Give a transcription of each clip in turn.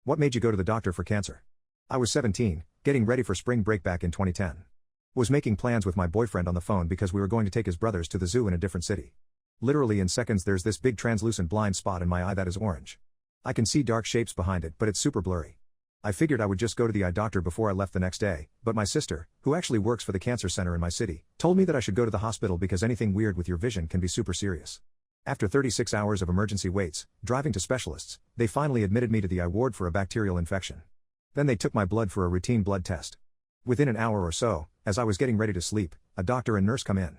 What made you go to the doctor for cancer? I was 17, getting ready for spring break back in 2010. Was making plans with my boyfriend on the phone because we were going to take his brothers to the zoo in a different city. Literally in seconds there's this big translucent blind spot in my eye that is orange. I can see dark shapes behind it, but it's super blurry. I figured I would just go to the eye doctor before I left the next day, but my sister, who actually works for the cancer center in my city, told me that I should go to the hospital because anything weird with your vision can be super serious. After 36 hours of emergency waits, driving to specialists, they finally admitted me to the eye ward for a bacterial infection. Then they took my blood for a routine blood test. Within an hour or so, as I was getting ready to sleep, a doctor and nurse come in.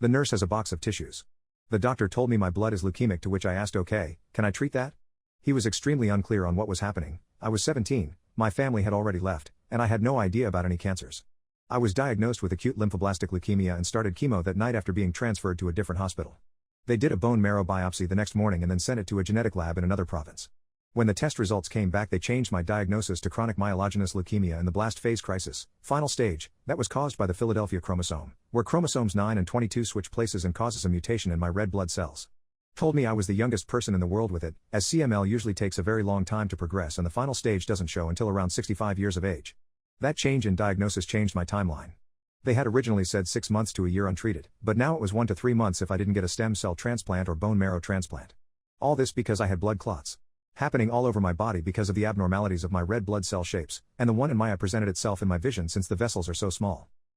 The nurse has a box of tissues. The doctor told me my blood is leukemic, to which I asked, okay, can I treat that? He was extremely unclear on what was happening. I was 17, my family had already left, and I had no idea about any cancers. I was diagnosed with acute lymphoblastic leukemia and started chemo that night after being transferred to a different hospital. They did a bone marrow biopsy the next morning and then sent it to a genetic lab in another province. When the test results came back, they changed my diagnosis to chronic myelogenous leukemia in the blast phase crisis, final stage, that was caused by the Philadelphia chromosome, where chromosomes 9 and 22 switch places and causes a mutation in my red blood cells. Told me I was the youngest person in the world with it, as CML usually takes a very long time to progress and the final stage doesn't show until around 65 years of age. That change in diagnosis changed my timeline. They had originally said 6 months to a year untreated, but now it was 1 to 3 months if I didn't get a stem cell transplant or bone marrow transplant. All this because I had blood clots happening all over my body because of the abnormalities of my red blood cell shapes, and the one in my eye presented itself in my vision since the vessels are so small.